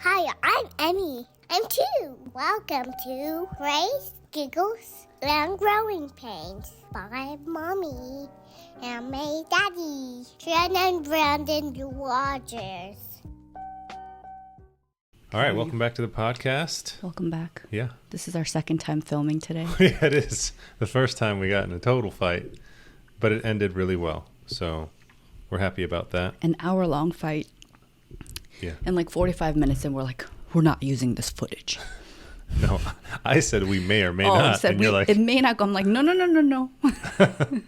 Hi, I'm Emmy. I'm 2. Welcome to Race, Giggles, and Growing Pains by Mommy and my daddy, Jenn and Brandon Rogers. All right, welcome back to the podcast. Welcome back. Yeah. This is our second time filming today. Yeah, it is. The first time we got in a total fight, but it ended really well. So we're happy about that. An hour-long fight. Yeah. And like 45 minutes in, we're like, we're not using this footage. No, I said we may or may not. Said and you're like, it may not go. I'm like, no.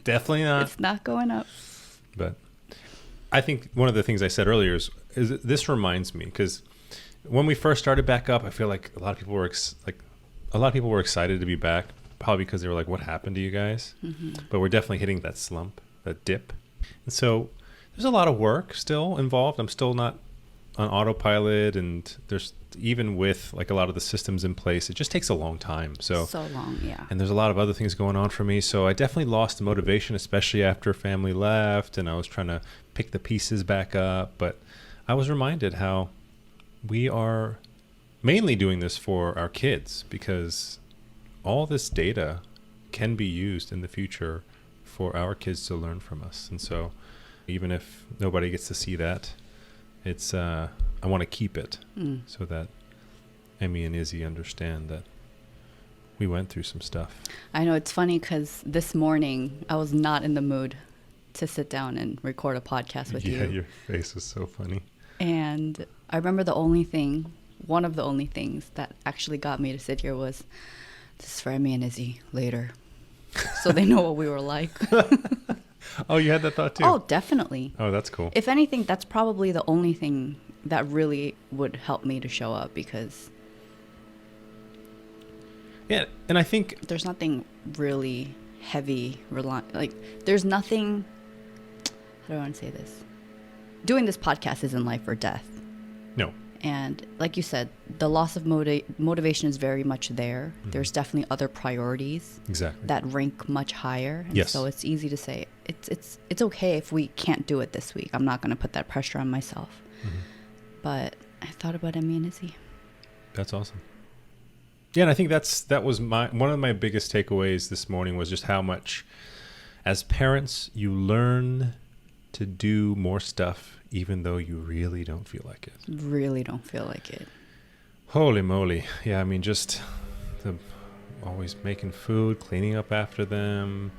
definitely not. It's not going up. But I think one of the things I said earlier is this reminds me, because when we first started back up, I feel like a lot of people were excited to be back, probably because they were like, what happened to you guys? Mm-hmm. But we're definitely hitting that slump, that dip. And so there's a lot of work still involved. I'm still not on autopilot, and there's, even with like a lot of the systems in place, it just takes a long time. So long, yeah. And there's a lot of other things going on for me. So I definitely lost the motivation, especially after family left and I was trying to pick the pieces back up. But I was reminded how we are mainly doing this for our kids, because all this data can be used in the future for our kids to learn from us. And so even if nobody gets to see that, it's I want to keep it so that Emmy and Izzy understand that we went through some stuff. I know, it's funny because this morning I was not in the mood to sit down and record a podcast with you. Yeah, your face was so funny. And I remember one of the only things that actually got me to sit here was, this is for Emmy and Izzy later. So they know what we were like. Oh, you had that thought too? Oh, definitely. Oh, that's cool. If anything, that's probably the only thing that really would help me to show up, because yeah, and I think there's nothing really heavy, there's nothing, how do I want to say this? Doing this podcast isn't life or death. No. And like you said, the loss of motivation is very much there. Mm-hmm. There's definitely other priorities that rank much higher. And so it's easy to say, it's okay if we can't do it this week. I'm not going to put that pressure on myself. Mm-hmm. But I thought about Emmy and Izzy. That's awesome. Yeah, and I think that was one of my biggest takeaways this morning, was just how much, as parents, you learn to do more stuff even though you really don't feel like it. Really don't feel like it. Holy moly. Yeah, I mean, just always making food, cleaning up after them,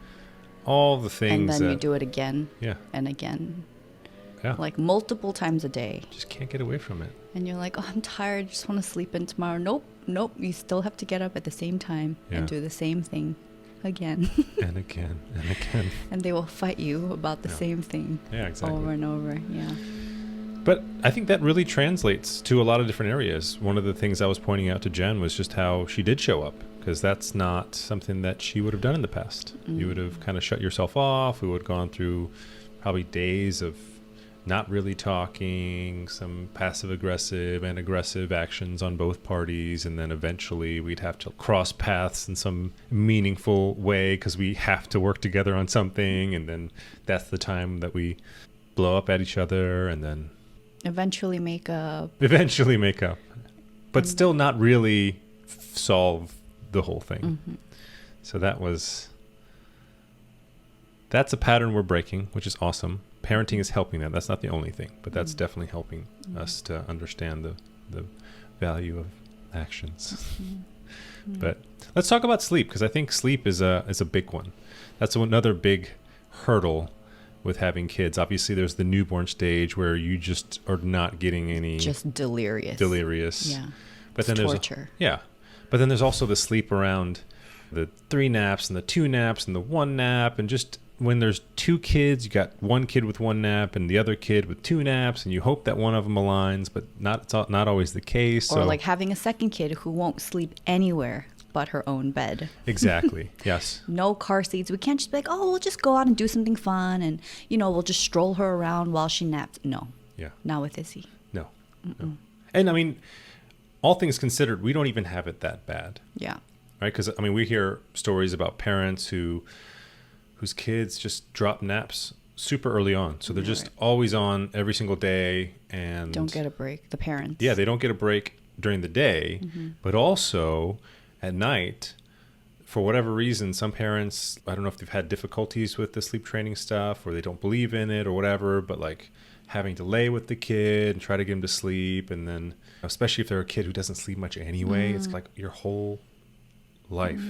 all the things. And then you do it again. Yeah. And again. Yeah. Like multiple times a day. Just can't get away from it. And you're like, oh, I'm tired. Just want to sleep in tomorrow. Nope. You still have to get up at the same time and do the same thing again. and again. And again. And they will fight you about the same thing. Yeah, exactly. Over and over. Yeah. But I think that really translates to a lot of different areas. One of the things I was pointing out to Jen was just how she did show up, because that's not something that she would have done in the past. Mm-hmm. You would have kind of shut yourself off. We would have gone through probably days of not really talking, some passive aggressive and aggressive actions on both parties, and then eventually we'd have to cross paths in some meaningful way because we have to work together on something, and then that's the time that we blow up at each other, and then eventually make up, but still not really solve the whole thing. Mm-hmm. So that's a pattern we're breaking, which is awesome. Parenting is helping that. That's not the only thing, but that's definitely helping us to understand the value of actions. Mm-hmm. But let's talk about sleep, because I think sleep is a big one. That's another big hurdle with having kids. Obviously, there's the newborn stage where you just are not getting any... Just delirious. Yeah. But then torture. But then there's also the sleep around the 3 naps and the 2 naps and the 1 nap, and just... when there's 2 kids, you got one kid with 1 nap and the other kid with 2 naps, and you hope that one of them aligns, but it's not always the case. Or like having a second kid who won't sleep anywhere but her own bed. Exactly. Yes. No car seats. We can't just be like, oh, we'll just go out and do something fun, and we'll just stroll her around while she naps. No. Yeah. Not with Izzy. No. And I mean, all things considered, we don't even have it that bad. Yeah. Right? Because I mean, we hear stories about parents whose kids just drop naps super early on. So they're just always on every single day and don't get a break. The parents. Yeah, they don't get a break during the day, but also at night, for whatever reason, some parents, I don't know if they've had difficulties with the sleep training stuff or they don't believe in it or whatever, but like having to lay with the kid and try to get him to sleep. And then especially if they're a kid who doesn't sleep much anyway, it's like your whole life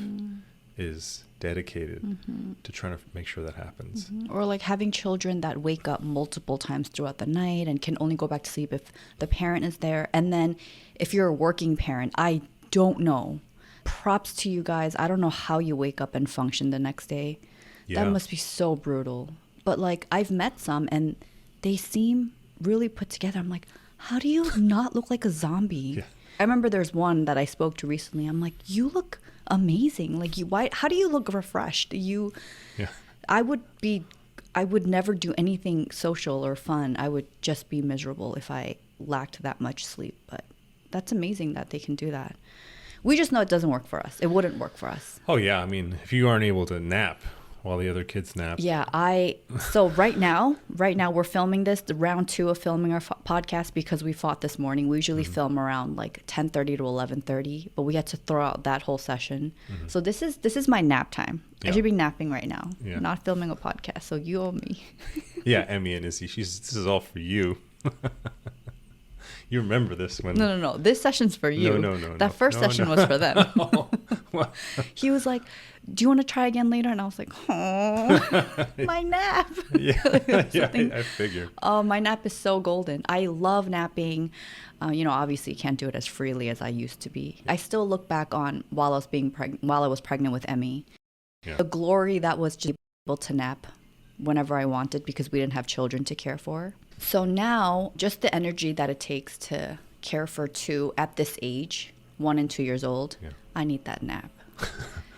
is dedicated to trying to make sure that happens. Or like having children that wake up multiple times throughout the night and can only go back to sleep if the parent is there. And then if you're a working parent, I don't know. Props to you guys. I don't know how you wake up and function the next day. That must be so brutal. But like I've met some and they seem really put together. I'm like, how do you not look like a zombie? Yeah. I remember there's one that I spoke to recently. I'm like, you look amazing. Like how do you look refreshed? I would never do anything social or fun. I would just be miserable if I lacked that much sleep. But that's amazing that they can do that. We just know it doesn't work for us. It wouldn't work for us. Oh yeah, I mean, if you aren't able to nap while the other kids nap. Yeah, so right now we're filming this, the round 2 of filming our podcast because we fought this morning. We usually film around like 10:30 to 11:30, but we had to throw out that whole session. So this is my nap time. Yeah. I should be napping right now, not filming a podcast. So you owe me. Yeah, Emmy and Izzy, this is all for you. You remember this when... No. This session's for you. No. That first session was for them. He was like, do you want to try again later? And I was like, oh, my nap. I figured. Oh, my nap is so golden. I love napping. Obviously can't do it as freely as I used to be. I still look back on while I was pregnant with Emmy. Yeah. The glory that was just able to nap whenever I wanted because we didn't have children to care for. So now, just the energy that it takes to care for 2 at this age, 1 and 2 years old, I need that nap.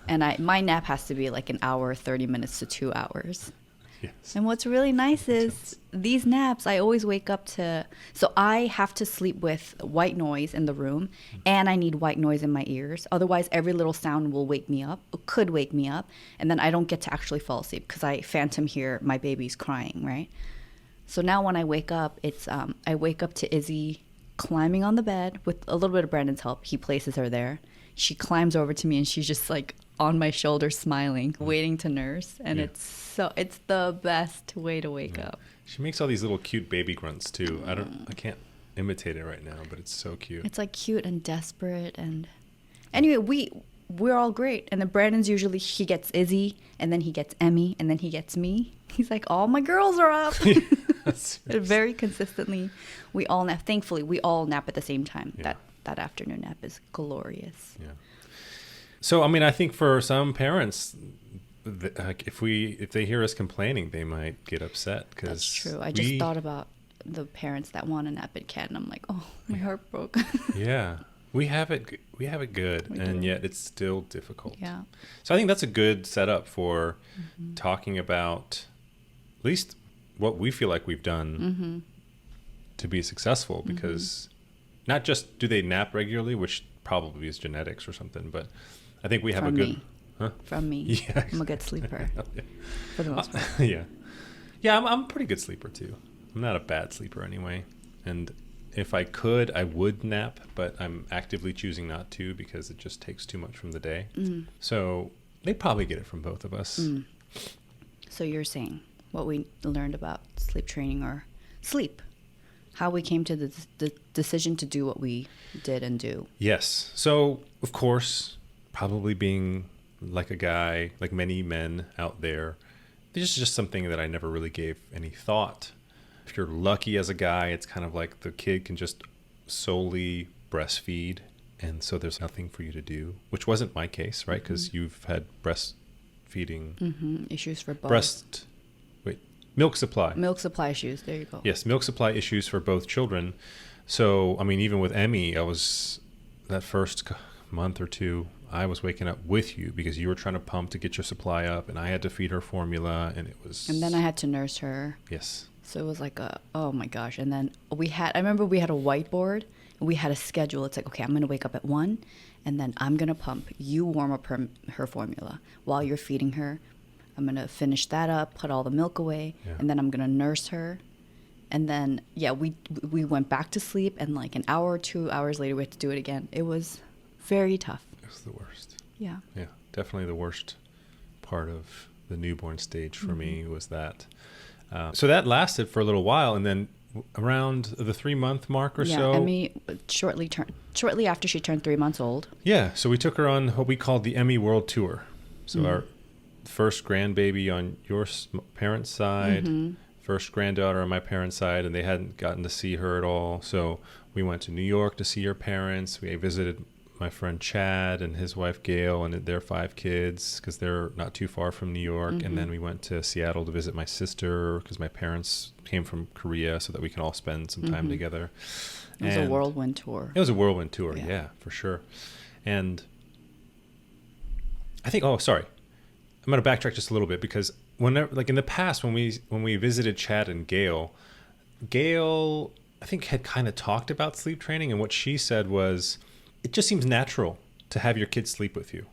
And my nap has to be like an hour, 30 minutes to 2 hours. Yes. And what's really nice is these naps, I always wake up to... So I have to sleep with white noise in the room, and I need white noise in my ears. Otherwise, every little sound will wake me up, or could wake me up, and then I don't get to actually fall asleep because I phantom hear my baby's crying, right? So now when I wake up, I wake up to Izzy climbing on the bed with a little bit of Brandon's help. He places her there. She climbs over to me and she's just like on my shoulder smiling, waiting to nurse. And it's the best way to wake up. She makes all these little cute baby grunts too. I can't imitate it right now, but it's so cute. It's like cute and desperate. And anyway, we're all great. And then Brandon's usually, he gets Izzy and then he gets Emmy and then he gets me. He's like, all my girls are up. Very consistently, we all nap. Thankfully, we all nap at the same time. Yeah. That afternoon nap is glorious. Yeah. So, I mean, I think for some parents, if they hear us complaining, they might get upset. That's true. I just thought about the parents that want to nap and can't, and I'm like, oh, my heart broke. Yeah. We have it good, and yet it's still difficult. Yeah. So I think that's a good setup for talking about at least what we feel like we've done to be successful, because not just do they nap regularly, which probably is genetics or something, but I think we have From a good... me. Huh? From me. Yeah, exactly. I'm a good sleeper. For the most part. Yeah, I'm a pretty good sleeper too. I'm not a bad sleeper anyway. And if I could, I would nap, but I'm actively choosing not to because it just takes too much from the day. So they probably get it from both of us. So you're saying what we learned about sleep training or sleep, how we came to the decision to do what we did and do. Yes. So, of course, probably being like a guy, like many men out there, this is just something that I never really gave any thought. If you're lucky as a guy, it's kind of like the kid can just solely breastfeed, and so there's nothing for you to do, which wasn't my case, right? Because you've had breastfeeding issues for both. Milk supply. Milk supply issues. There you go. Yes, milk supply issues for both children. So, I mean, even with Emmy, that first month or 2, I was waking up with you because you were trying to pump to get your supply up, and I had to feed her formula, and it was... And then I had to nurse her. Yes. So it was like oh my gosh. And then I remember we had a whiteboard, and we had a schedule. It's like, okay, I'm going to wake up at 1, and then I'm going to pump. You warm up her formula while you're feeding her. I'm going to finish that up, put all the milk away, and then I'm going to nurse her. And then, we went back to sleep, and like an hour or 2 hours later, we had to do it again. It was very tough. It was the worst. Yeah. Yeah, definitely the worst part of the newborn stage for me was that. So that lasted for a little while, and then around the 3-month mark or so. Emmy shortly after she turned 3 months old. Yeah, so we took her on what we called the Emmy World Tour. So our first grandbaby on your parents' side, first granddaughter on my parents' side, and they hadn't gotten to see her at all. So we went to New York to see her parents. We visited my friend Chad and his wife Gail and their 5 kids because they're not too far from New York. And then we went to Seattle to visit my sister because my parents came from Korea so that we can all spend some time together. It was a whirlwind tour. It was a whirlwind tour, yeah, for sure. And I think, I'm going to backtrack just a little bit because whenever, like in the past when we visited Chad and Gail I think had kind of talked about sleep training, and what she said was, it just seems natural to have your kids sleep with you.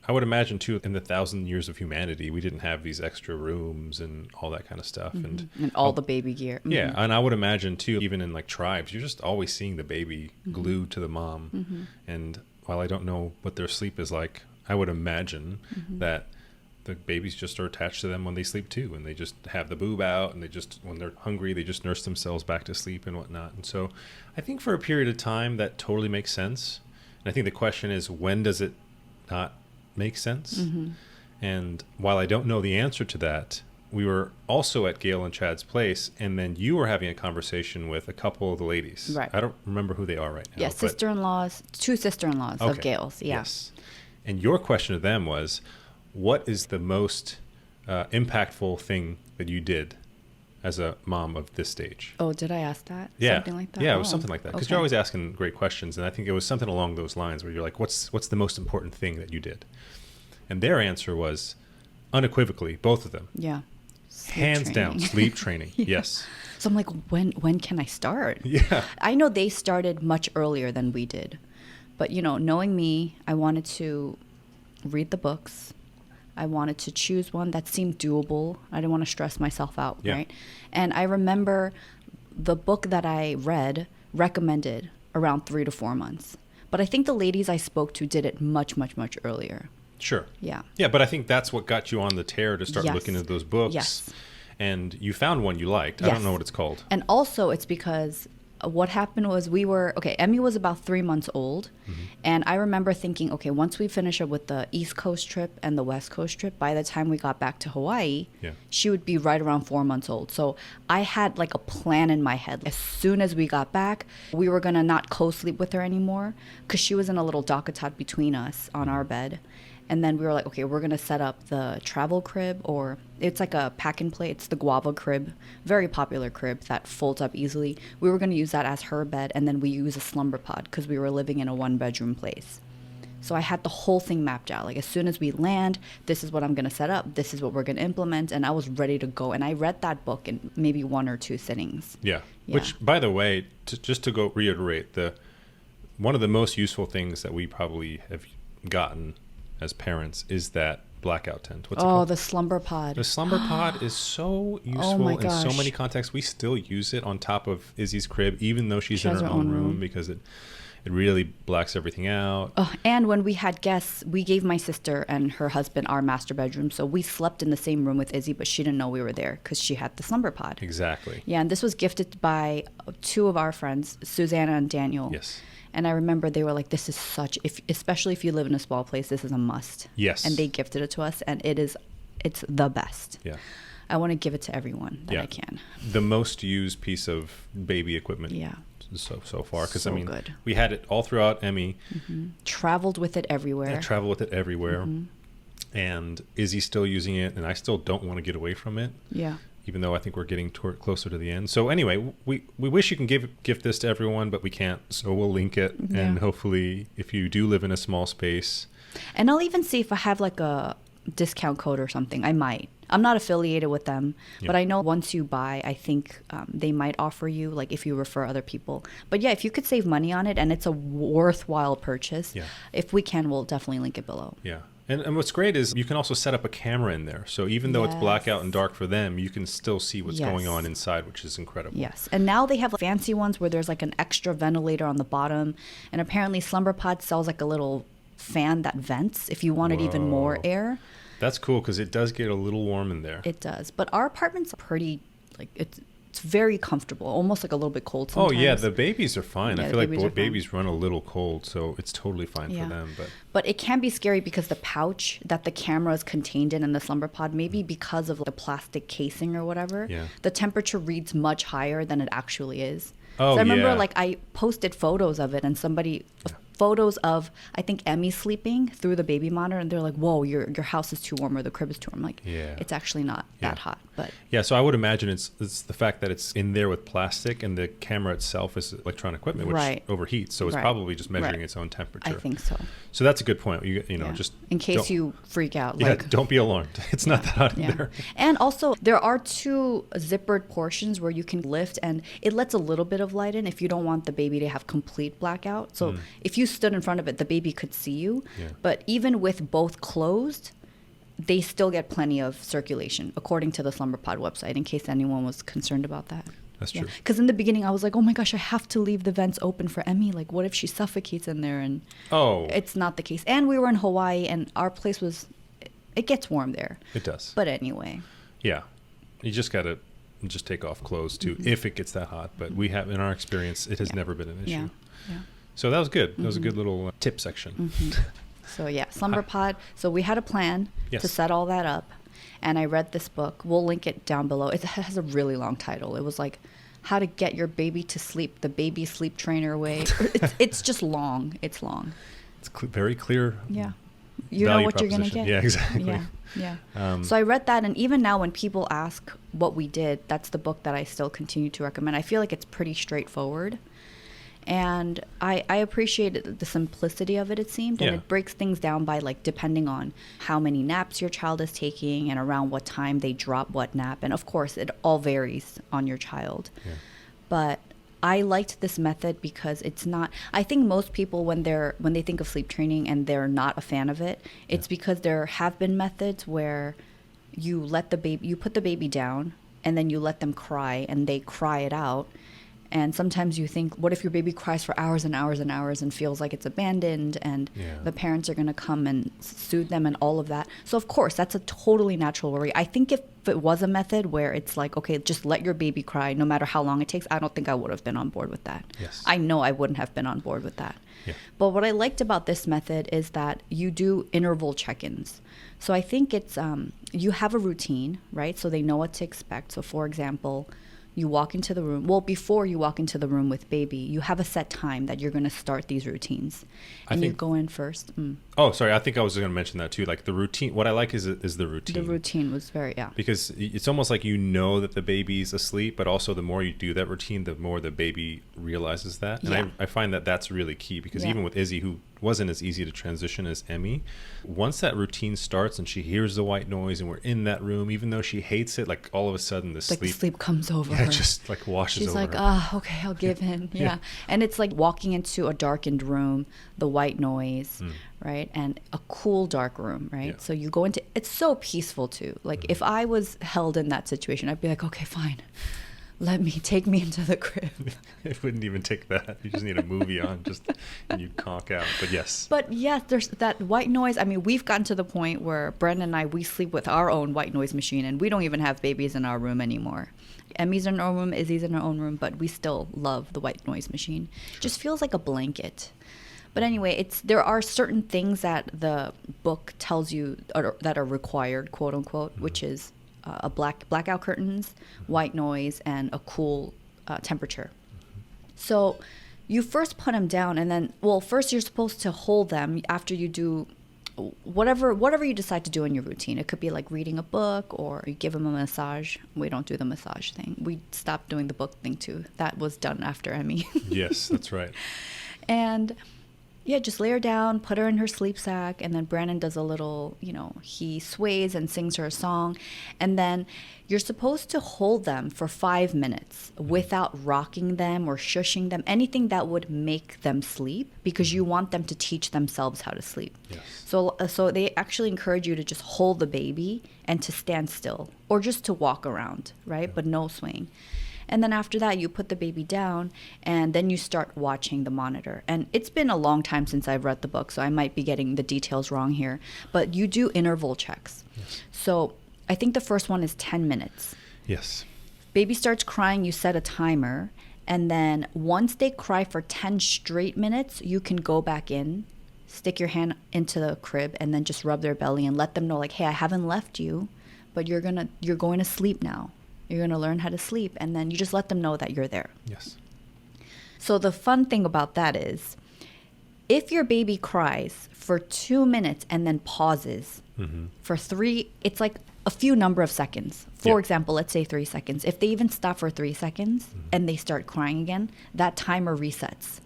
I would imagine too, in the 1,000 years of humanity, we didn't have these extra rooms and all that kind of stuff, and all the baby gear. Yeah, and I would imagine too, even in like tribes, you're just always seeing the baby glued to the mom. And while I don't know what their sleep is like, I would imagine that the babies just are attached to them when they sleep too, and they just have the boob out, and they just, when they're hungry, they just nurse themselves back to sleep and whatnot. And so I think for a period of time that totally makes sense. And I think the question is, when does it not make sense? And while I don't know the answer to that, we were also at Gail and Chad's place, and then you were having a conversation with a couple of the ladies. Right. I don't remember who they are right now. Yeah, two sister-in-laws of Gail's. Yeah. Yes. And your question to them was, what is the most impactful thing that you did as a mom of this stage? Oh, did I ask that? Yeah. Something like that? Yeah, it was something like that. Because okay. you're always asking great questions. And I think it was something along those lines where you're like, what's the most important thing that you did? And their answer was unequivocally, both of them. Yeah. Hands down, sleep training. Yes. So I'm like, when can I start? Yeah. I know they started much earlier than we did. But, knowing me, I wanted to read the books. I wanted to choose one that seemed doable. I didn't want to stress myself out, right? And I remember the book that I read recommended around 3 to 4 months. But I think the ladies I spoke to did it much, much, much earlier. Sure. Yeah. Yeah, but I think that's what got you on the tear to start looking at those books. Yes. And you found one you liked. Yes. I don't know what it's called. And also it's because what happened was Emmy was about 3 months old. And I remember thinking, okay, once we finish up with the East Coast trip and the West Coast trip, by the time we got back to Hawaii, she would be right around 4 months old. So I had like a plan in my head. As soon as we got back, we were going to not co-sleep with her anymore because she was in a little dock-a-tot between us on our bed. And then we were like, okay, we're going to set up the travel crib, or it's like a pack and play. It's the guava crib, very popular crib that folds up easily. We were going to use that as her bed, and then we use a slumber pod because we were living in a 1-bedroom place. So I had the whole thing mapped out. Like as soon as we land, this is what I'm going to set up. This is what we're going to implement. And I was ready to go. And I read that book in maybe 1 or 2 sittings. Yeah. Which, by the way, just to go reiterate, one of the most useful things that we probably have gotten as parents is that blackout tent. What's it called? The slumber pod. The slumber pod is so useful in so many contexts. We still use it on top of Izzy's crib, even though she has her own room, because it really blacks everything out. And when we had guests, we gave my sister and her husband our master bedroom. So we slept in the same room with Izzy, but she didn't know we were there because she had the slumber pod. Exactly. Yeah, and this was gifted by 2 of our friends, Susanna and Daniel. Yes. And I remember they were like, this is especially if you live in a small place, this is a must. Yes. And they gifted it to us, and it's the best. Yeah. I want to give it to everyone that I can. The most used piece of baby equipment so far. Because, good. We had it all throughout Emmy. Traveled with it everywhere. And Izzy's still using it, and I still don't want to get away from it. Yeah. Even though I think we're getting closer to the end. So anyway, we wish you can gift this to everyone, but we can't. So we'll link it. Yeah. And hopefully if you do live in a small space. And I'll even see if I have like a discount code or something. I might. I'm not affiliated with them, but I know once you buy, I think they might offer you, like if you refer other people. But yeah, if you could save money on it and it's a worthwhile purchase, if we can, we'll definitely link it below. Yeah. And what's great is you can also set up a camera in there. So even though it's blackout and dark for them, you can still see what's going on inside, which is incredible. Yes. And now they have fancy ones where there's like an extra ventilator on the bottom. And apparently SlumberPod sells like a little fan that vents if you wanted even more air. That's cool because it does get a little warm in there. It does. But our apartment's pretty, like, it's very comfortable, almost like a little bit cold sometimes. Oh, yeah. The babies are fine. I feel like babies run a little cold, so it's totally fine for them. But it can be scary because the pouch that the camera is contained in the SlumberPod, maybe because of the plastic casing or whatever, the temperature reads much higher than it actually is. Oh, so I remember, like, I posted photos of it and photos of, I think, Emmy sleeping through the baby monitor, and they're like, whoa, your house is too warm or the crib is too warm. I'm like, it's actually not that hot. But so I would imagine it's the fact that it's in there with plastic and the camera itself is electronic equipment, which overheats. So it's probably just measuring its own temperature. I think so. So that's a good point. You know, just in case you freak out. Don't be alarmed. It's not that hot in there. And also, there are 2 zippered portions where you can lift, and it lets a little bit of light in if you don't want the baby to have complete blackout. So if you stood in front of it, the baby could see you. But even with both closed, they still get plenty of circulation, according to the SlumberPod website, in case anyone was concerned about that. That's true. Because in the beginning, I was like, oh my gosh, I have to leave the vents open for Emmy. Like, what if she suffocates in there? And it's not the case. And we were in Hawaii, and our place it gets warm there. It does. But anyway. Yeah. You just got to take off clothes, too, if it gets that hot. But we have, in our experience, it has never been an issue. Yeah. So that was good. That was a good little tip section. So SlumberPod. So we had a plan to set all that up. And I read this book. We'll link it down below. It has a really long title. It was like, How to Get Your Baby to Sleep, the Baby Sleep Trainer Way. It's just long. It's long. It's very clear. Yeah. You know what you're going to get. Yeah, exactly. Yeah. So I read that. And even now when people ask what we did, that's the book that I still continue to recommend. I feel like it's pretty straightforward. And I appreciated the simplicity of it, it seemed. And it breaks things down by, like, depending on how many naps your child is taking and around what time they drop what nap. And, of course, it all varies on your child. Yeah. But I liked this method because it's not... I think most people, when they think of sleep training and they're not a fan of it, it's because there have been methods where you put the baby down and then you let them cry and they cry it out. And sometimes you think, what if your baby cries for hours and hours and hours and feels like it's abandoned and the parents are going to come and soothe them and all of that. So, of course, that's a totally natural worry. I think if it was a method where it's like, okay, just let your baby cry no matter how long it takes, I don't think I would have been on board with that. Yes. I know I wouldn't have been on board with that. Yeah. But what I liked about this method is that you do interval check-ins. So I think it's, you have a routine, right? So they know what to expect. So, for example... You walk into the room. Well, before you walk into the room with baby, you have a set time that you're going to start these routines. And you go in first. Oh, sorry. I think I was going to mention that too. Like the routine. What I like is the routine. The routine was very, Because it's almost like you know that the baby's asleep, but also the more you do that routine, the more the baby realizes that. And I find that that's really key because even with Izzy, who wasn't as easy to transition as Emmy, once that routine starts and she hears the white noise and we're in that room, even though she hates it, like all of a sudden the sleep comes over her. It just like washes over her. She's like, okay, I'll give in. Yeah. And it's like walking into a darkened room, the white noise, right? And a cool dark room, right? Yeah. So you go into, it's so peaceful too. Like if I was held in that situation, I'd be like, okay, fine. Take me into the crib. It wouldn't even take that. You just need a movie on, and you conk out. But yes. But yes, there's that white noise. I mean, we've gotten to the point where Brandon and I, we sleep with our own white noise machine, and we don't even have babies in our room anymore. Emmy's in her own room, Izzy's in her own room, but we still love the white noise machine. Sure. Just feels like a blanket. But anyway, there are certain things that the book tells you that are required, quote unquote, which is a blackout curtains, white noise, and a cool temperature. So you first put them down, and then, first you're supposed to hold them after you do whatever you decide to do in your routine. It could be like reading a book, or you give them a massage. We don't do the massage thing. We stopped doing the book thing too. That was done after Emmy. Yes, that's right. And Yeah, just lay her down, put her in her sleep sack, and then Brandon does a little, he sways and sings her a song. And then you're supposed to hold them for 5 minutes without rocking them or shushing them, anything that would make them sleep, because you want them to teach themselves how to sleep. Yes. So they actually encourage you to just hold the baby and to stand still or just to walk around, right? Yeah. But no swing. And then after that, you put the baby down, and then you start watching the monitor. And it's been a long time since I've read the book, so I might be getting the details wrong here. But you do interval checks. Yes. So I think the first one is 10 minutes. Yes. Baby starts crying, you set a timer. And then once they cry for 10 straight minutes, you can go back in, stick your hand into the crib, and then just rub their belly and let them know, like, hey, I haven't left you, but you're going to sleep now. You're going to learn how to sleep. And then you just let them know that you're there. Yes. So the fun thing about that is, if your baby cries for 2 minutes and then pauses for 3, it's like a few number of seconds. For example, let's say 3 seconds. If they even stop for 3 seconds and they start crying again, that timer resets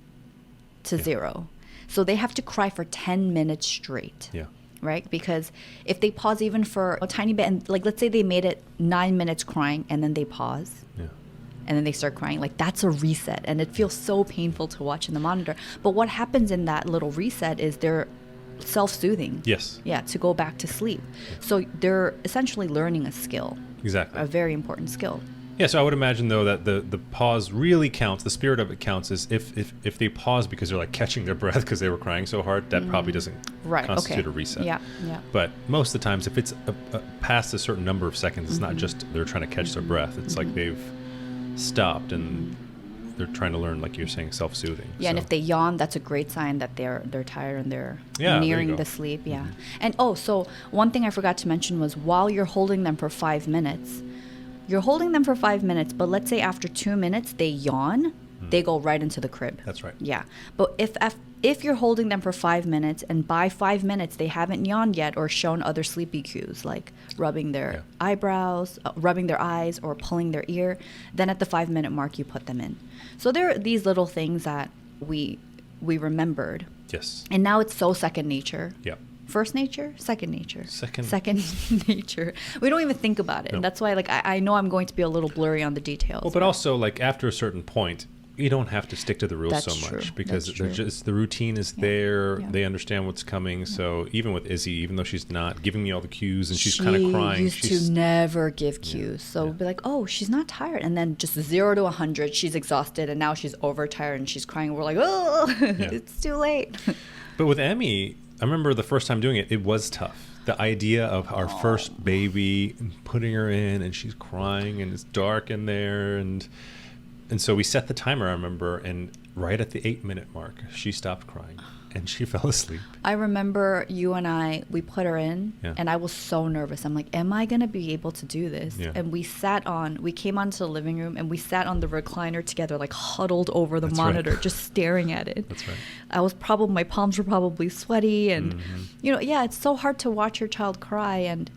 to 0. So they have to cry for 10 minutes straight. Yeah. Right? Because if they pause even for a tiny bit, and like let's say they made it 9 minutes crying and then they pause, and then they start crying, like that's a reset, and it feels so painful to watch in the monitor. But what happens in that little reset is they're self-soothing. Yes. Yeah, to go back to sleep. So they're essentially learning a skill. Exactly. A very important skill. Yeah, so I would imagine, though, that the pause really counts. The spirit of it counts is if they pause because they're like catching their breath because they were crying so hard, that probably doesn't constitute a reset. Yeah, yeah. But most of the times, if it's past a certain number of seconds, it's not just they're trying to catch their breath. It's like they've stopped and they're trying to learn, like you're saying, self-soothing. Yeah, and if they yawn, that's a great sign that they're tired and they're nearing the sleep. Yeah. And so one thing I forgot to mention was, while you're holding them for 5 minutes, you're holding them for 5 minutes, but let's say after 2 minutes they yawn, they go right into the crib. That's right. Yeah. But if you're holding them for 5 minutes and by 5 minutes they haven't yawned yet or shown other sleepy cues like rubbing their eyebrows, rubbing their eyes, or pulling their ear, then at the 5 minute mark you put them in. So there are these little things that we remembered. Yes. And now it's so second nature. Yeah. First nature, second nature. Second nature. We don't even think about it. No. And that's why, like, I know I'm going to be a little blurry on the details. Well, but also, like, after a certain point, you don't have to stick to the rules much, because the routine is there. Yeah. They understand what's coming. So even with Izzy, even though she's not giving me all the cues and she's kind of crying, she used to never give cues. So be like, oh, she's not tired, and then just 0 to 100, she's exhausted, and now she's overtired and she's crying. We're like, oh, it's too late. But with Emmy, I remember the first time doing it, it was tough. The idea of our first baby, putting her in, and she's crying, and it's dark in there, and so we set the timer, I remember, and right at the 8 minute mark, she stopped crying, and she fell asleep. I remember you and we put her in, and I was so nervous. I'm like, am I going to be able to do this? Yeah. And we came onto the living room, and we sat on the recliner together, like huddled over the monitor, just staring at it. That's right. My palms were probably sweaty, and it's so hard to watch your child cry. And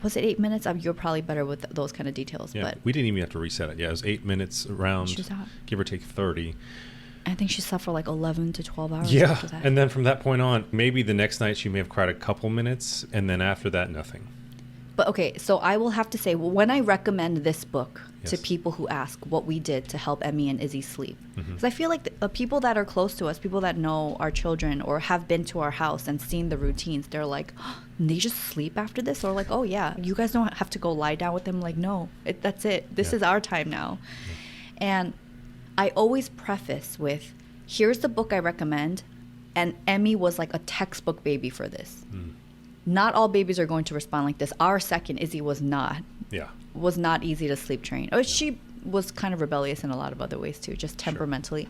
was it 8 minutes? You're probably better with those kind of details. Yeah, but we didn't even have to reset it. Yeah, it was 8 minutes around, give or take 30. I think she slept for like 11 to 12 hours. Yeah, after that. And then from that point on, maybe the next night she may have cried a couple minutes, and then after that, nothing. But okay, so I will have to say, when I recommend this book to people who ask what we did to help Emmy and Izzy sleep, because I feel like the people that are close to us, people that know our children or have been to our house and seen the routines, they're like, oh, they just sleep after this? Or like, oh yeah, you guys don't have to go lie down with them. Like, no, that's it. This is our time now. And I always preface with, here's the book I recommend, and Emmy was like a textbook baby for this. Not all babies are going to respond like this. Our second, Izzy, was not. Yeah. Was not easy to sleep train. She was kind of rebellious in a lot of other ways too, just temperamentally.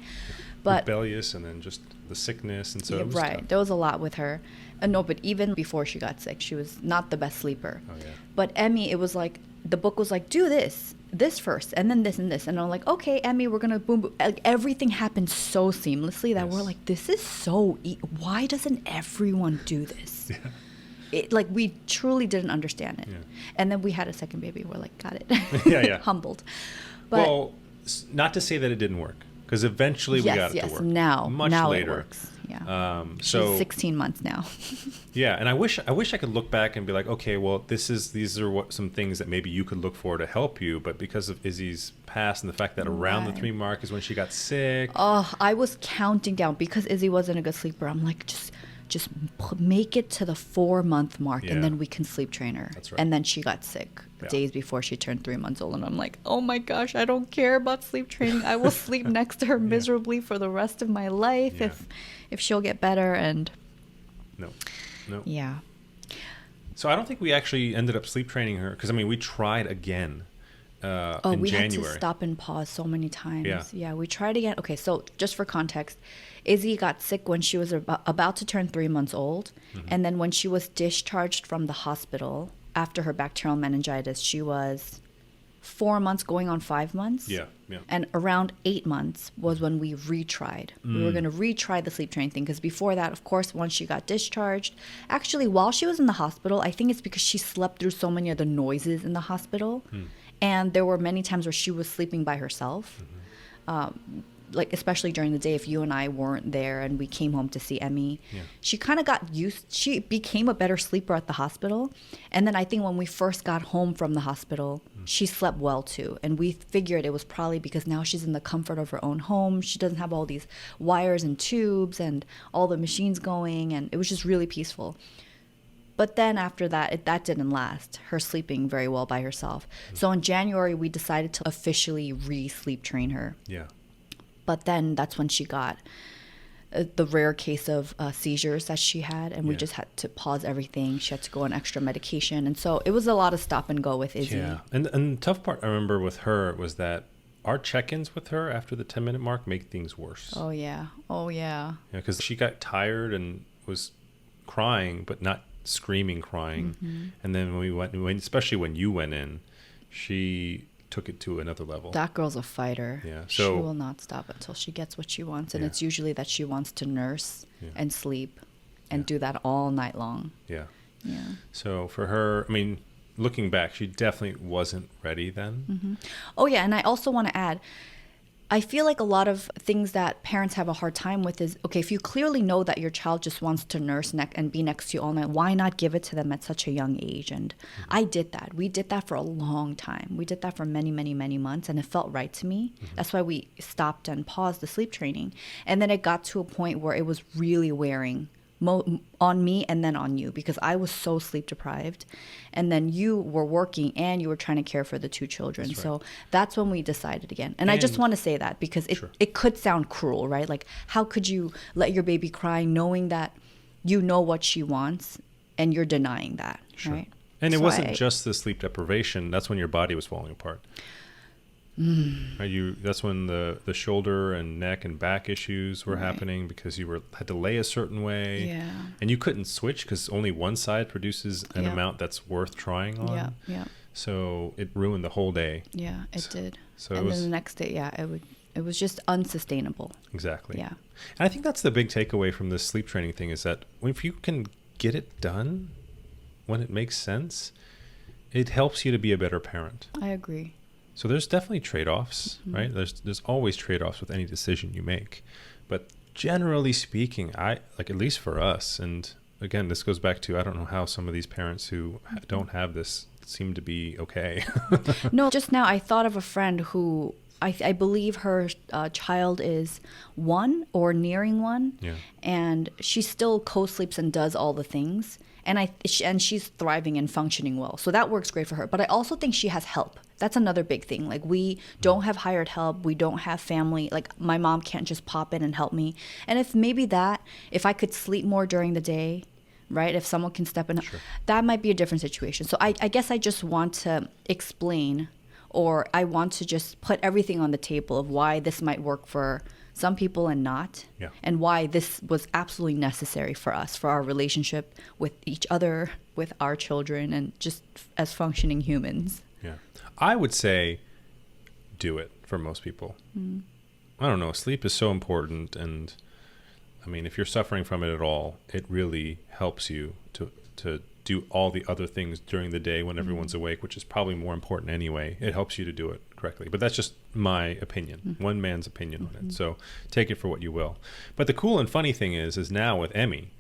But rebellious, and then just the sickness, and so it was tough. There was a lot with her. No, but even before she got sick, she was not the best sleeper. Oh yeah. But Emmy, it was like the book was like, do this first, and then this and this, and I'm like, okay, Emmy, we're gonna boom, boom. Like, everything happened so seamlessly that we're like, this is so. Why doesn't everyone do this? Yeah. Like, we truly didn't understand it. Yeah. And then we had a second baby. We're like, got it. Yeah. Humbled. But, well, not to say that it didn't work, because eventually we got it to work. Now later. It works. Yeah. So she's 16 months now. Yeah, and I wish I could look back and be like, okay, well, these are some things that maybe you could look for to help you, but because of Izzy's past and the fact that around the 3 mark is when she got sick. Oh, I was counting down because Izzy wasn't a good sleeper. I'm like, just make it to the 4-month mark, and then we can sleep train her. That's right. And then she got sick days before she turned 3 months old, and I'm like, oh my gosh, I don't care about sleep training. I will sleep next to her miserably for the rest of my life if she'll get better. And no. Yeah. So I don't think we actually ended up sleep training her because we tried again. In we January. had to stop and pause so many times. Yeah, we tried again. Okay, so just for context, Izzy got sick when she was about to turn 3 months old. Mm-hmm. And then when she was discharged from the hospital after her bacterial meningitis, she was 4 months going on 5 months. Yeah. And around 8 months was when we retried. We were going to retry the sleep training thing because before that, of course, once she got discharged, actually, while she was in the hospital, I think it's because she slept through so many of the noises in the hospital. And there were many times where she was sleeping by herself, like especially during the day if you and I weren't there and we came home to see Emmy. Yeah. She kind of she became a better sleeper at the hospital. And then I think when we first got home from the hospital, she slept well too. And we figured it was probably because now she's in the comfort of her own home. She doesn't have all these wires and tubes and all the machines going. And it was just really peaceful. But then after that, that didn't last, her sleeping very well by herself. So in January, we decided to officially re-sleep train her. Yeah. But then that's when she got the rare case of seizures that she had. And we just had to pause everything. She had to go on extra medication. And so it was a lot of stop and go with Izzy. Yeah. And the tough part I remember with her was that our check-ins with her after the 10-minute mark make things worse. Oh, yeah. Yeah, because she got tired and was crying, but not screaming, crying. And then when we went, especially when you went in, she took it to another level. That girl's a fighter. Yeah, so she will not stop until she gets what she wants, and it's usually that she wants to nurse and sleep and do that all night long. Yeah. So for her, looking back, she definitely wasn't ready then. Oh yeah, and I also want to add, I feel like a lot of things that parents have a hard time with is, okay, if you clearly know that your child just wants to nurse and be next to you all night, why not give it to them at such a young age? And I did that. We did that for a long time. We did that for many, many, many months, and it felt right to me. That's why we stopped and paused the sleep training. And then it got to a point where it was really wearing on me and then on you, because I was so sleep deprived, and then you were working and you were trying to care for the 2 children. That's right. So that's when we decided again. And I just want to say that because it could sound cruel, right? Like, how could you let your baby cry knowing that you know what she wants and you're denying that, right? And it wasn't just the sleep deprivation. That's when your body was falling apart. That's when the shoulder and neck and back issues were happening because you had to lay a certain way, and you couldn't switch because only one side produces an amount that's worth trying on. So it ruined the whole day. Yeah, it did. So and then the next day, it was just unsustainable. Exactly. Yeah. And I think that's the big takeaway from this sleep training thing is that if you can get it done when it makes sense, it helps you to be a better parent. I agree. So there's definitely trade-offs, right? There's always trade-offs with any decision you make. But generally speaking, at least for us, and again, this goes back to, I don't know how some of these parents who don't have this seem to be okay. No, just now I thought of a friend who I believe her child is 1 or nearing 1. Yeah. And she still co-sleeps and does all the things. And she's thriving and functioning well. So that works great for her. But I also think she has help. That's another big thing. Like, we don't have hired help. We don't have family. Like, my mom can't just pop in and help me. And if I could sleep more during the day, right? If someone can step in, that might be a different situation. So I guess I just want to explain, or I want to just put everything on the table of why this might work for some people and not, and why this was absolutely necessary for us, for our relationship with each other, with our children, and just as functioning humans. Yeah. I would say do it for most people. I don't know. Sleep is so important. And if you're suffering from it at all, it really helps you to do all the other things during the day when everyone's awake, which is probably more important anyway. It helps you to do it correctly, but that's just my opinion, one man's opinion on it. So take it for what you will. But the cool and funny thing is now with Emmy,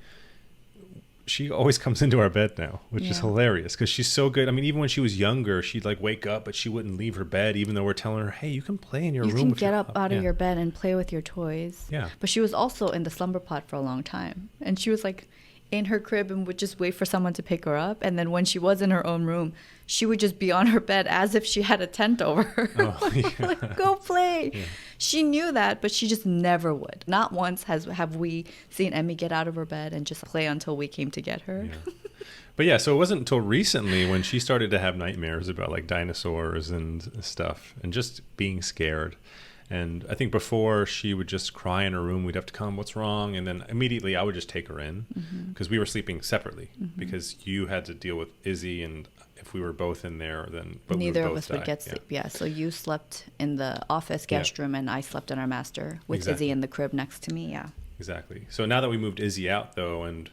she always comes into our bed now, which is hilarious because she's so good. I mean, even when she was younger, she'd like wake up, but she wouldn't leave her bed, even though we're telling her, hey, you can play in your room. You can get up out of your bed and play with your toys. Yeah. But she was also in the slumber pod for a long time. And she was like in her crib and would just wait for someone to pick her up. And then when she was in her own room, she would just be on her bed as if she had a tent over her. Oh, yeah. Like, go play. Yeah. She knew that, but she just never would. Not once have we seen Emmy get out of her bed and just play until we came to get her. Yeah. But yeah, so it wasn't until recently when she started to have nightmares about like dinosaurs and stuff and just being scared. And I think before she would just cry in her room, we'd have to come, what's wrong? And then immediately I would just take her in because we were sleeping separately because you had to deal with Izzy, and if we were both in there, then neither of us would get sleep. Yeah. So you slept in the office guest room and I slept in our master with Izzy in the crib next to me. Yeah. Exactly. So now that we moved Izzy out though, and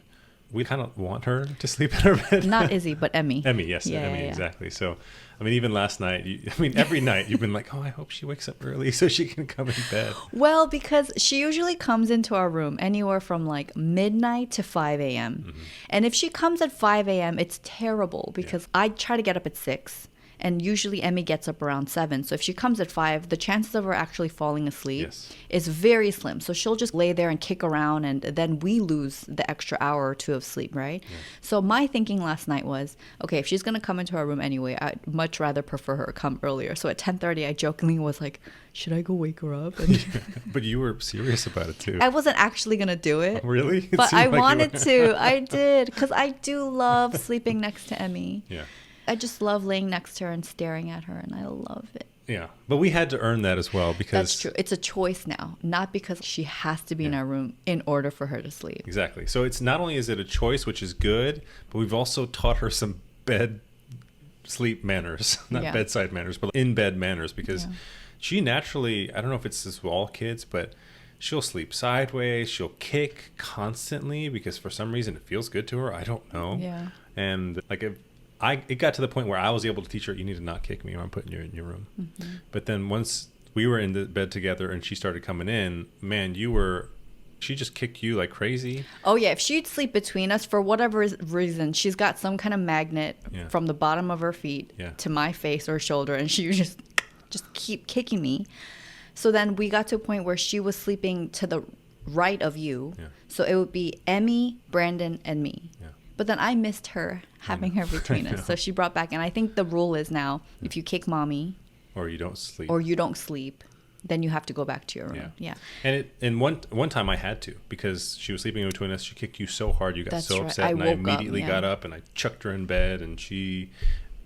we kind of want her to sleep in her bed. Not Izzy, but Emmy. Emmy, yes. Emmy, exactly. So, I mean, even last night, every night you've been like, oh, I hope she wakes up early so she can come in bed. Well, because she usually comes into our room anywhere from like midnight to 5 a.m. And if she comes at 5 a.m., it's terrible because I try to get up at 6. And usually Emmy gets up around 7. So if she comes at 5, the chances of her actually falling asleep is very slim. So she'll just lay there and kick around, and then we lose the extra hour or two of sleep, right? Yeah. So my thinking last night was, okay, if she's going to come into our room anyway, I'd much rather prefer her come earlier. So at 10:30, I jokingly was like, should I go wake her up? And but you were serious about it too. I wasn't actually going to do it. Really? But I wanted to. I did, because I do love sleeping next to Emmy. Yeah. I just love laying next to her and staring at her, and I love it. Yeah, but we had to earn that as well because... That's true. It's a choice now, not because she has to be in our room in order for her to sleep. Exactly. So it's not only is it a choice, which is good, but we've also taught her some sleep manners, not bedside manners, but in-bed manners, because she naturally, I don't know if it's this with all kids, but she'll sleep sideways, she'll kick constantly because for some reason it feels good to her. I don't know. Yeah. And like it got to the point where I was able to teach her, you need to not kick me or I'm putting you in your room. But then once we were in the bed together and she started coming in, man, she just kicked you like crazy. Oh yeah, if she'd sleep between us for whatever reason, she's got some kind of magnet from the bottom of her feet to my face or shoulder, and she would just keep kicking me. So then we got to a point where she was sleeping to the right of you. Yeah. So it would be Emmy, Brandon, and me. Yeah. But then I missed her having her between us. So she brought back, and I think the rule is now, if you kick mommy or you don't sleep, then you have to go back to your room. Yeah. And one time I had to, because she was sleeping in between us. She kicked you so hard, you got upset, and I immediately got up and I chucked her in bed, and she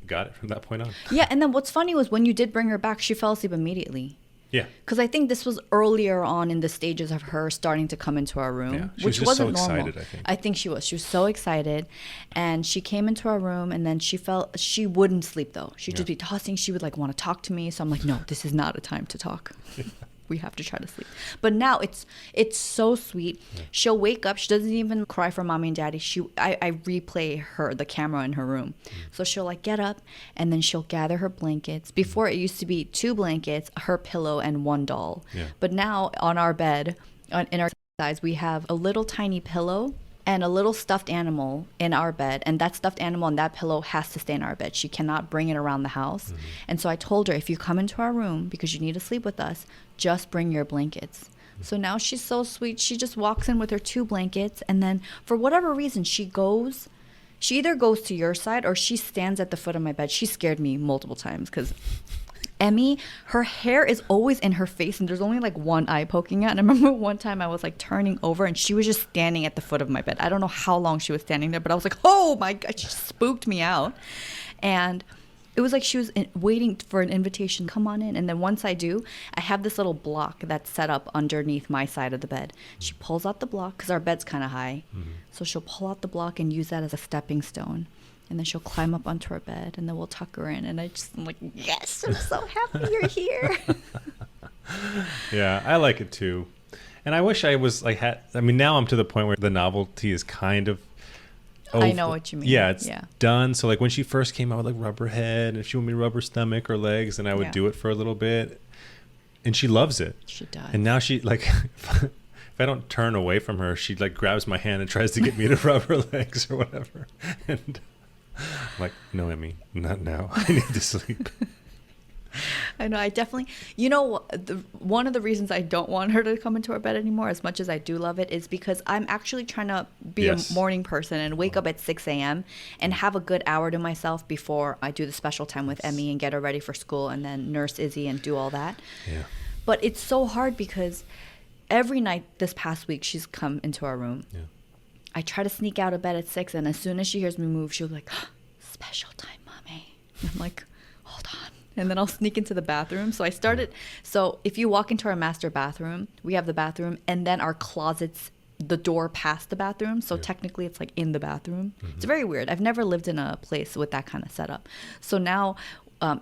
got it from that point on. Yeah, and then what's funny was when you did bring her back, she fell asleep immediately. Yeah. Because I think this was earlier on in the stages of her starting to come into our room, which wasn't normal. Excited, I think she was. She was so excited, and she came into our room, and then she wouldn't sleep though. She'd just be tossing. She would like want to talk to me, so I'm like, no, this is not a time to talk. We have to try to sleep. But now it's so sweet. Yeah. She'll wake up. She doesn't even cry for mommy and daddy. I replay the camera in her room. So she'll like get up, and then she'll gather her blankets. Before it used to be 2 blankets, her pillow, and 1 doll. Yeah. But now on our bed, in our size, we have a little tiny pillow and a little stuffed animal in our bed, and that stuffed animal and that pillow has to stay in our bed. She cannot bring it around the house. And so I told her, if you come into our room because you need to sleep with us, just bring your blankets. So now she's so sweet. She just walks in with her 2 blankets, and then for whatever reason she either goes to your side or she stands at the foot of my bed. She scared me multiple times because Emmy, her hair is always in her face, and there's only like one eye poking out. And I remember one time I was like turning over, and she was just standing at the foot of my bed. I don't know how long she was standing there, but I was like, oh my God, she spooked me out. And it was like she was waiting for an invitation, come on in. And then once I do, I have this little block that's set up underneath my side of the bed. She pulls out the block because our bed's kind of high. So she'll pull out the block and use that as a stepping stone. And then she'll climb up onto our bed, and then we'll tuck her in. And I'm like, yes, I'm so happy you're here. Yeah, I like it too. And I wish I was now I'm to the point where the novelty is kind of I know what you mean. Yeah, it's done. So like when she first came out, I would like rub her head, and if she wanted me to rub her stomach or legs, then I would do it for a little bit. And she loves it. She does. And now she like, if I don't turn away from her, she like grabs my hand and tries to get me to rub her legs or whatever. And I'm like, no, Emmy, not now. I need to sleep. I know. I definitely, one of the reasons I don't want her to come into our bed anymore, as much as I do love it, is because I'm actually trying to be a morning person and wake up at 6 a.m. and have a good hour to myself before I do the special time with Emmy and get her ready for school and then nurse Izzy and do all that. Yeah. But it's so hard because every night this past week she's come into our room. Yeah. I try to sneak out of bed at 6, and as soon as she hears me move, she'll be like, special time, mommy. And I'm like, hold on. And then I'll sneak into the bathroom. So if you walk into our master bathroom, we have the bathroom and then our closets, the door past the bathroom. So technically it's like in the bathroom. Mm-hmm. It's very weird. I've never lived in a place with that kind of setup. So now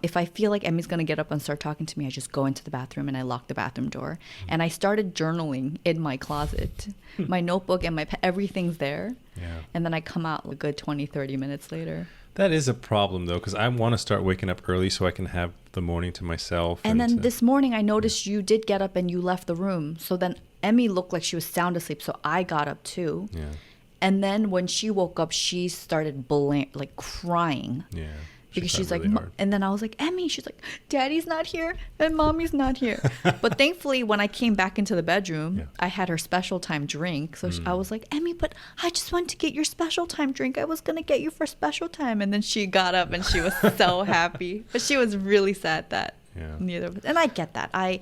if I feel like Emmy's going to get up and start talking to me, I just go into the bathroom and I lock the bathroom door. Mm-hmm. And I started journaling in my closet. My notebook and everything's there. Yeah. And then I come out a good 20, 30 minutes later. That is a problem, though, because I want to start waking up early so I can have the morning to myself. And then this morning, I noticed you did get up and you left the room. So then Emmy looked like she was sound asleep, so I got up too. Yeah. And then when she woke up, she started crying. Yeah. Because she's really like, and then I was like, Emmy, she's like, Daddy's not here and Mommy's not here. But thankfully, when I came back into the bedroom, I had her special time drink. So I was like, Emmy, but I just went to get your special time drink. I was going to get you for special time. And then she got up and she was so happy. But she was really sad that neither of us. And I get that. I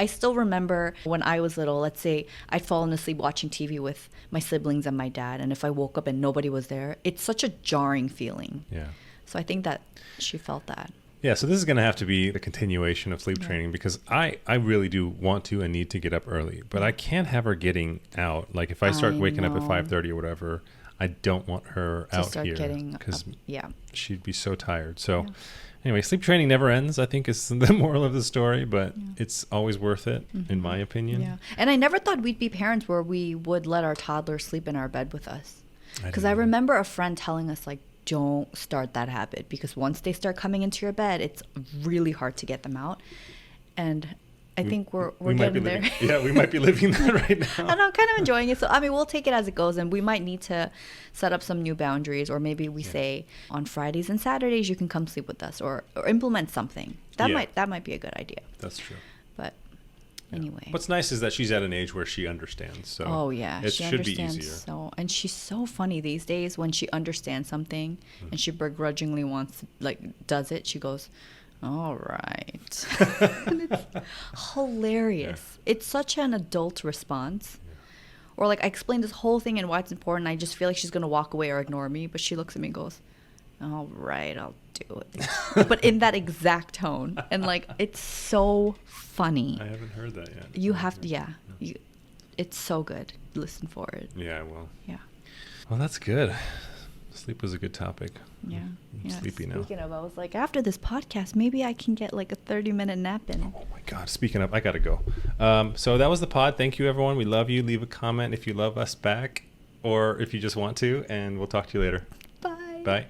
still remember when I was little, let's say I'd fallen asleep watching TV with my siblings and my dad. And if I woke up and nobody was there, it's such a jarring feeling. Yeah. So I think that she felt that. Yeah, so this is going to have to be the continuation of sleep training because I really do want to and need to get up early. But I can't have her getting out. Like if I start waking up at 5:30 or whatever, I don't want her out here because she'd be so tired. So anyway, sleep training never ends, I think is the moral of the story. But it's always worth it, in my opinion. Yeah. And I never thought we'd be parents where we would let our toddler sleep in our bed with us. Because I remember a friend telling us, like, don't start that habit because once they start coming into your bed, it's really hard to get them out. And I think we're getting there. Yeah, we might be living that right now. And I'm kind of enjoying it. So, I mean, we'll take it as it goes. And we might need to set up some new boundaries. Or maybe we say on Fridays and Saturdays, you can come sleep with us or implement something. That might be a good idea. That's true. But anyway. What's nice is that she's at an age where she understands. So it should be easier. And she's so funny these days when she understands something and she begrudgingly does it. She goes, all right. And it's hilarious. Yeah. It's such an adult response. Yeah. Or like I explained this whole thing and why it's important. I just feel like she's going to walk away or ignore me. But she looks at me and goes, all right, I'll do it. But in that exact tone. And like, it's so funny. I haven't heard that yet. You have to, it's so good. Listen for it. Yeah, I will. Yeah. Well, that's good. Sleep was a good topic. Yeah. I'm sleepy now. Speaking of, I was like, after this podcast, maybe I can get like a 30-minute nap in. Oh my God. Speaking of, I got to go. So that was the pod. Thank you, everyone. We love you. Leave a comment if you love us back or if you just want to, and we'll talk to you later. Bye. Bye.